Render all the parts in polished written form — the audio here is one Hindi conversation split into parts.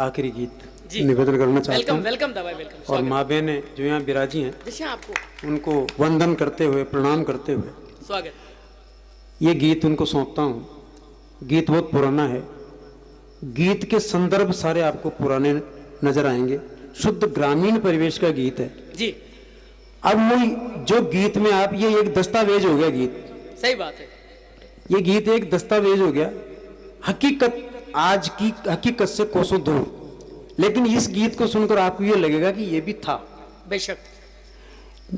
आखिरी गीत निवेदन करना चाहता हूँ। वेलकम दवाई वेलकम। और माँ बहनें जो यहाँ विराजी हैं जैसे आपको उनको वंदन करते हुए प्रणाम करते हुए स्वागत। ये गीत उनको सौंपता हूँ। गीत बहुत पुराना है, गीत के संदर्भ सारे आपको पुराने नजर आएंगे, शुद्ध ग्रामीण परिवेश का गीत है जी। अब वो जो गीत में आप ये एक दस्तावेज हो गया गीत, सही बात है, ये गीत एक दस्तावेज हो गया, हकीकत आज की हकीकत से कोसों दूर। लेकिन इस गीत को सुनकर आपको ये लगेगा कि ये भी था। बेशक।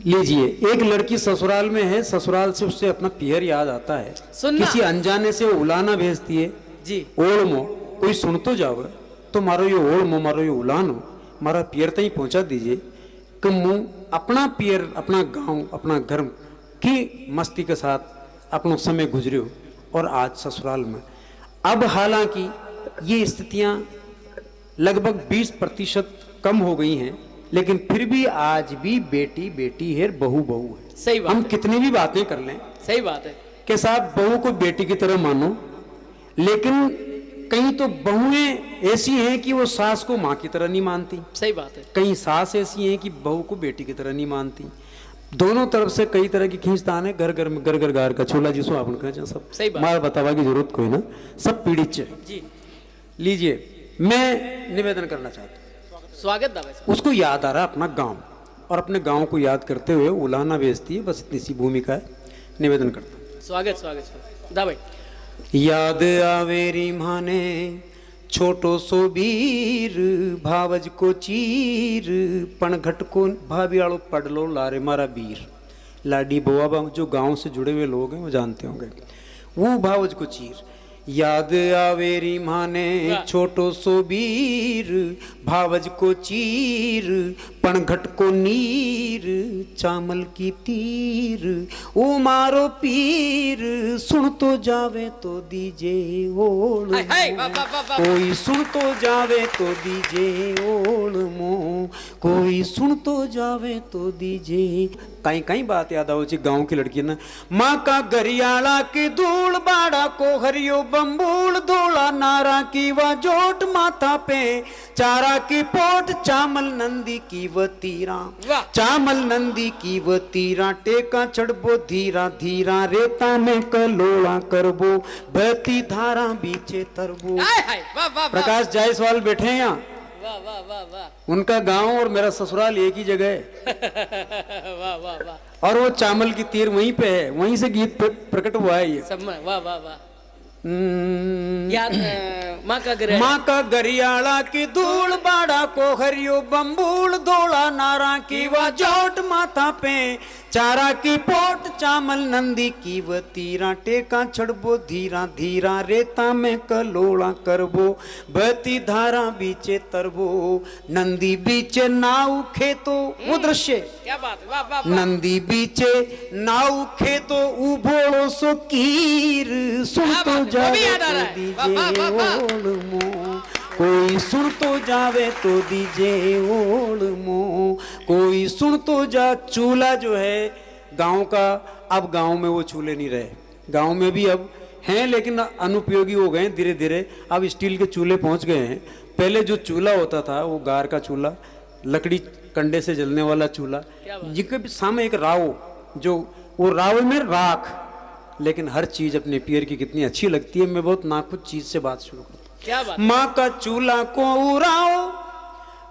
लीजिए, एक लड़की ससुराल में है, ससुराल से उससे अपना पियर याद आता है, किसी अनजाने से वो उलाना भेजती है जी। ओढ़मो कोई सुन तो जाओ तो मारो ये ओढ़मो मारो ये उलानो मारा पियर तई पहुंचा दीजिए कि मुंह अपना पियर अपना गांव अपना घर की मस्ती के साथ अपना समय गुजरे हो और आज ससुराल में। अब हालांकि ये स्थितियां लगभग 20% कम हो गई हैं, लेकिन फिर भी आज भी बेटी बेटी है, बहू बहू है। सही बात हम है। कितनी भी बातें कर लें, सही बात है कि साहब बहू को बेटी की तरह मानो, लेकिन कहीं तो बहुएं ऐसी हैं कि वो सास को माँ की तरह नहीं मानती। सही बात है। कहीं सास ऐसी हैं कि बहू को बेटी की तरह नहीं मानती। दोनों तरफ से कई तरह की खींचतान है। घर घर में घर घर गार का छोला जिसको अपन कहें सब। सही बात। मार बतावा की जरूरत कोई ना, सब पीड़ित है जी। लीजिए, मैं निवेदन करना चाहता हूँ। स्वागत दवाई। उसको याद आ रहा है अपना गांव, और अपने गांव को याद करते हुए उलाना बेचती है, बस इतनी सी भूमिका है। निवेदन करता हूँ। स्वागत स्वागत स्वागत दवाई। याद आवेरी माने छोटो सो वीर भावज को चीर पण घट को भावियाड़ो पढ़ लो लारे मारा वीर। लाडी बोआ जो गांव से जुड़े हुए लोग हैं वो जानते होंगे, वो भावज को चीर। याद आवेरी माने छोटो सो वीर भावज को चीर पण घट को नीर चामल की तीर ओ मारो पीर सुन तो जावे तो दीजे ओढ़ कोई सुन तो जावे तो दीजे ओढ़ मो कोई सुन तो जावे तो दीजे। कहीं कहीं बात याद आओ जी गांव की लड़की ना, माँ का गरियाला की धूल बाड़ा को हरियो बम्बूल धोला नारा की वा जोट माथा पे चारा की पोट चामल नंदी की व तीरा चामल नंदी की व तीरा टेका चढ़बो धीरा धीरा रेता में कलोड़ा करबो बहती धारा बीचे तरबो। प्रकाश जायसवाल बैठे हैं यहाँ, वाह वाह वाह वाह। उनका गांव और मेरा ससुराल एक ही जगह है। वाह वाह वाह। और वो चामल की तीर वहीं पे है, वहीं से गीत प्रकट हुआ है ये। सब में वाह वाह वाह। याद माँ का गरियाला की धूल बाड़ा को हरियो बम्बूल धोला नारा की वा जोट माथा पे चारा की पोट चामल नंदी की व तीरा टेका चढ़बो धीरा धीरा रेता में कलोड़ा करबो बहती धारा बीचे तरबो नंदी बीचे नाव खेतो। वो दृश्य क्या बात है, वाह वाह। नंदी बीचे नाव खेतो उभोड़ो सो कीर सुन तो जावे तो दीजे ओढ़ मो कोई सुन तो जावे तो दीजे ओढ़ मो कोई सुन तो जा। चूल्हा जो है गांव का, अब गांव में वो चूल्हे नहीं रहे, गांव में भी अब हैं लेकिन अनुपयोगी हो गए धीरे धीरे। अब स्टील के चूल्हे पहुंच गए हैं। पहले जो चूल्हा होता था वो गार का चूल्हा, लकड़ी कंडे से जलने वाला चूल्हा, जिसके सामने एक राव, जो वो राव में राख, लेकिन हर चीज अपने पियर की कितनी अच्छी लगती है। मैं बहुत नाखुश चीज से बात शुरू करता हूँ। क्या बात। माँ का चूल्हा को उड़ाओ,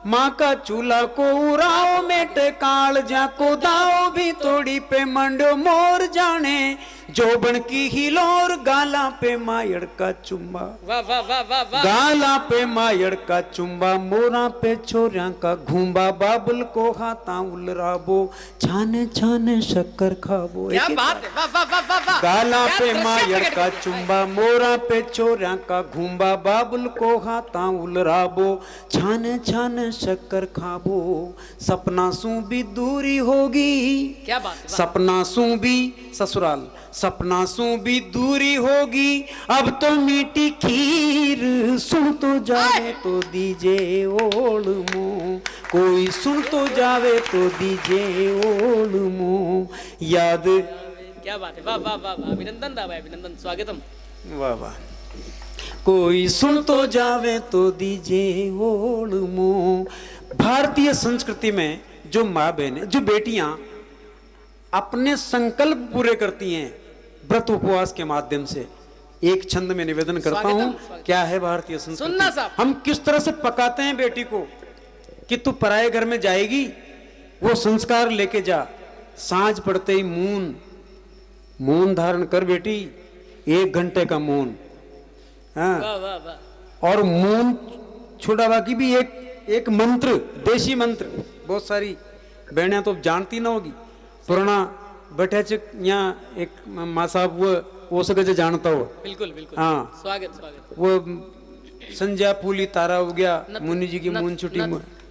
माँ का चूल्हा को उड़ाओ मेटे काल जाको दाओ भी तोड़ी पे मंडो मोर जाने जोबन की हिलोर गाला पे मायड़ का चुम्बा। वाह वाह वाह वाह वाह। गाला पे मायड़ का चुम्बा मोरा पे छोरिया का घूंबा बाबुल को हाथा उलराबो छाने छाने शक्कर खाबो। क्या बात है, वाह वाह वाह वाह वाह। गाला पे मायड़ का चुम्बा मोरा पे छोरिया का घूंबा बाबुल को हाथा उलराबो छाने छाने शक्कर खाबो सपना सू भी दूरी होगी। क्या बात है, सपना सू भी ससुराल सपना सू भी दूरी होगी अब तो मीठी खीर सुन तो जावे तो दीजे ओढ़ मो कोई सुन तो जावे तो दीजे ओढ़ मो याद। क्या बात है, वाह वाह वाह। अभिनंदन दादा, अभिनंदन, स्वागतम। वाह वाह। कोई सुन तो जावे तो दीजे ओढ़ मोह। भारतीय संस्कृति में जो माँ बहनें, जो बेटियां अपने संकल्प पूरे करती हैं व्रत उपवास के माध्यम से, एक छंद में निवेदन करता हूं, क्या है भारतीय सुनना संस्कृति। साहब। हम किस तरह से पकाते हैं बेटी को कि तू पराये घर में जाएगी, वो संस्कार लेके जा। सांझ पड़ते ही मौन धारण कर बेटी, 1 घंटे का मौन। हाँ, वाह वाह वाह। और मौन छुड़ावा की भी एक मंत्र, देशी मंत्र, बहुत सारी बहनें तो जानती ना होगी। पुराना बैठे यहाँ एक माँ साहब वो सके जानता हो। बिल्कुल बिल्कुल। हाँ, स्वागत स्वागत। वो संध्या फूली तारा हो गया, मुनि जी की मून छुटी।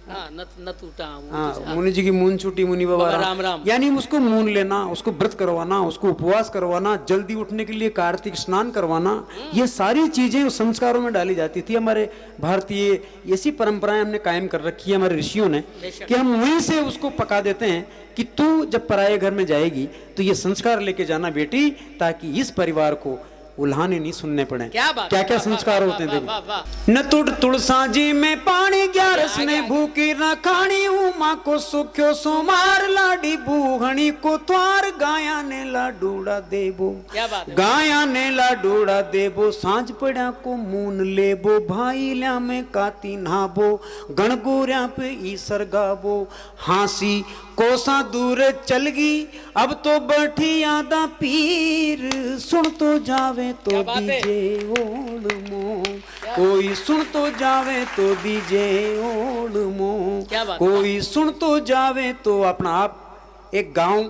हाँ, न टूटा। हाँ, मुनि जी की मून छुटी, मुनि बाबा राम राम। यानी उसको मून लेना, उसको व्रत करवाना, उसको उपवास करवाना, जल्दी उठने के लिए कार्तिक स्नान करवाना, ये सारी चीजें उस संस्कारों में डाली जाती थी। हमारे भारतीय ऐसी परंपराएं हमने कायम कर रखी है हमारे ऋषियों ने, कि हम वहीं से उसको पका देते हैं कि तू जब पराये घर में जाएगी तो ये संस्कार लेके जाना बेटी, ताकि इस परिवार को उल्हाने नहीं सुनने पड़े। क्या बात, क्या क्या संस्कार होते हैं देखो। न तुड़ तुलसा जी में पानी, ग्यारस ने भूखी न खानी, उमा को सुख्यो सुमार, लाडी बूहणी को त्वार, गाया ने लाडूड़ा देबो, क्या बात है। गाया ने लाडूड़ा देबो, सांझ पड़ा को मून लेबो, भाई ल्या में काती नहाबो, गणगोरिया पे ईसर गाबो, हांसी कोसा दूर चल गई, अब तो बैठी यादा पीर, सुन तो जावे तो दीजे ओढ़ मोह, कोई सुन तो जावे तो दीजे ओढ़ मोह, कोई सुन तो जावे तो अपना आप। एक गांव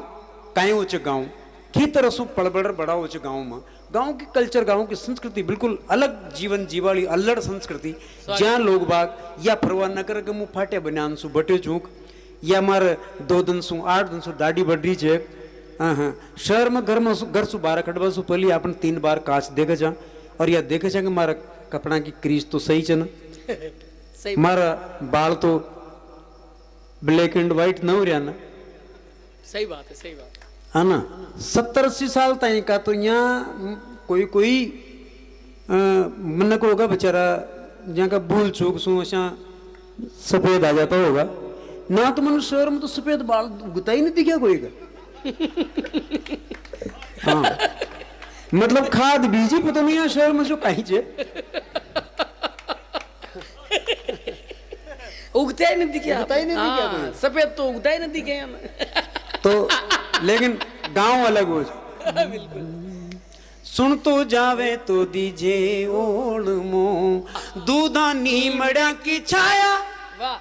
कहीं ऊंचे गांव की तरह सु पड़बड़ बड़ा ऊंचे गांव में, गांव की कल्चर, गांव की संस्कृति बिल्कुल अलग जीवन जीवाली अल्लड़ संस्कृति, जहाँ लोग बाग या परवाह न कर के मुंह फाटे बनियान सु बटे चूक, या मारे 2 दिन सु 8 दिन सु दाढ़ी बढ़ रही है। हाँ, शहर में घर सु 12 कटवा सु पहले अपन 3 बार कांच देखे जा, और या देखे जा कि मारा कपड़ा की क्रीज तो सही है ना, मारा बाल तो ब्लैक एंड व्हाइट न हो रहा ना। सही बात है, सही बात है ना। 70-80 साल तक का तो यहाँ कोई मन को होगा बेचारा, जहाँ का भूल चूक सु सफेद आ जाता होगा ना, तो मन शहर में तो सफेद बाल उगता ही नहीं दिखा कोई का। हाँ, मतलब खाद बीजी पता नहीं है शहर में जो कहीं जे उगता ही नहीं दिखे, उगता ही नहीं दिखे कोई। सफेद तो उगता ही नहीं दिखे तो, लेकिन गांव अलग हो। सुन तो जावे तो दीजे ओढ़ मोह, दूधानी मड़ा की छाया, वाह,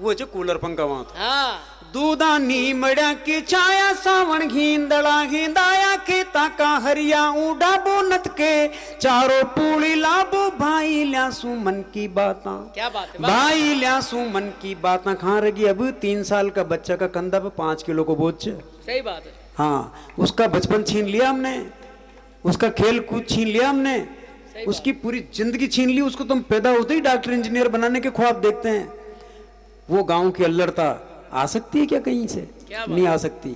वो जो कूलर पंखा वहां था। हाँ, दूधानी मड़ा की छाया, सावन घींदड़ा घींदाया, खेता का हरिया उड़ाबो, नत के चारों पूड़ी लाबो, भाई ल्यासू मन की बातां। क्या बात है, भाई ल्यासू मन की बातां। कहाँ रही अब 3 साल का बच्चा का कंधा पे 5 किलो को बोझ। सही बात है। हाँ, उसका बचपन छीन लिया हमने, उसका खेल कूद छीन लिया हमने, उसकी पूरी जिंदगी छीन ली। उसको तुम पैदा होते ही डॉक्टर इंजीनियर बनाने के ख्वाब देखते हैं। वो गांव की अल्लड़ता आ सकती है क्या कहीं से? नहीं आ सकती।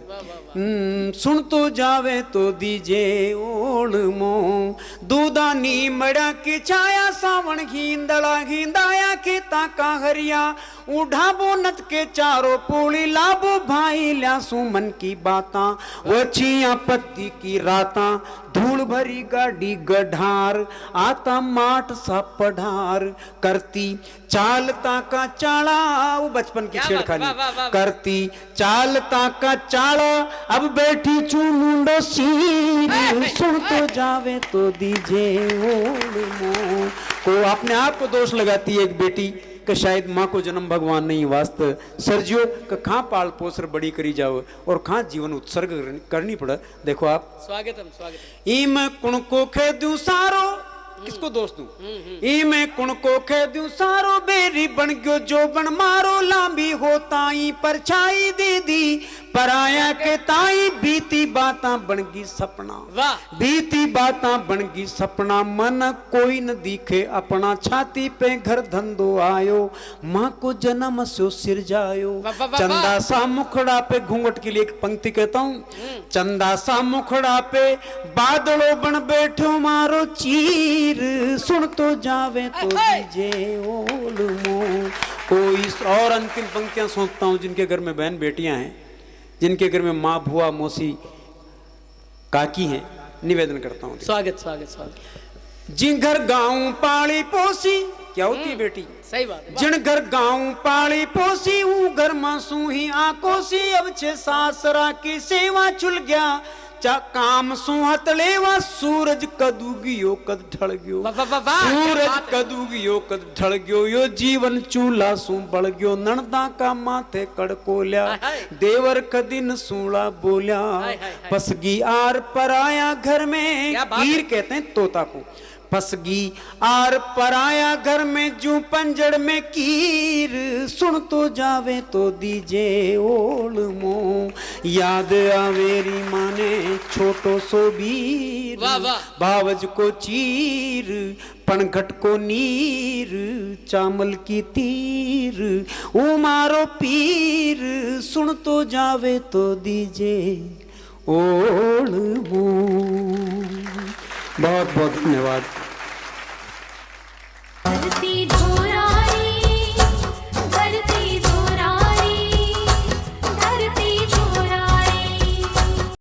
सुन तो जावे तो दीजे ओढ़ मोह, दूधानी मड़ा की छाया, सावन घींदड़ा घींदाया, खेता का हरिया उठाबो, नत के चारों पूड़ी लाबो, भाई ल्यासू मन की बातां। वो छिया पत्ती की रातां, धूल भरी गाड़ी गढ़ार, आता माठ सा पढ़ार, करती चालता का चाला। वो बचपन की छेड़खानी करती चालता का चाला, अब बैठी चुमुंडो सीर, सुन तो जावे तो दीजे ओढ़ मोह। को अपने आप को दोष लगाती है एक बेटी कि शायद माँ को जन्म भगवान नहीं वास्ते सर्जियो का खां पाल पोसर बड़ी करी जाओ और खां जीवन उत्सर्ग करनी पड़े। देखो आप, स्वागतम स्वागतम। इम कुण को खे दूं सारो, किसको दोस्त दूं? इमे कुण को खे दूं सारो, बेरी बन गयो जो बन मारो, लांबी होताई परछाई दीदी, पराया के ताई, बीती बातां बन गई सपना। वाह, बीती बातां बन गई सपना, मन कोई न दिखे अपना, छाती पे घर धंधो आयो, माँ को जन्म सो सिर जायो। चंदा सा मुखड़ा पे, घूंघट के लिए एक पंक्ति कहता हूँ, चंदा सा मुखड़ा पे बादलों बन बैठो मारो चीर, पीर सुन तो जावे तो दीजे ओल मो। कोई और अंतिम पंक्तियां सोचता हूं जिनके घर में बहन बेटियां हैं, जिनके घर में माँ बुआ मौसी काकी हैं, निवेदन करता हूं। स्वागत स्वागत स्वागत। जिन घर गाँव पाली पोसी, क्या होती है बेटी? सही बात है। जिन घर गाँव पाली पोसी ऊ घर मासू ही आकोसी। अब छे सासरा की सेवा चुल गया चा काम सुहत लेवा। सूरज कदूगियो कद ढल गयो, वाह, वाह, वाह, सूरज कदूगियो कद ढल गयो। यो जीवन चूल्हा सु बढ़ गयो, नणदा का माथे कड़कोल्या। देवर कदिन सूला बोल्या, पसगी आर पराया घर में। कीर कहते हैं तोता को। फसगी आर पराया घर में जू पंजड़ में कीर। सुन तो जावे तो दीजे ओल मो। याद आवेरी माने छोटो सो वीर। वाह, वाह। भावज को चीर पणघट को नीर। चामल की तीर उमारो पीर। सुन तो जावे तो दीजे ओल मो। बहुत बहुत धन्यवाद।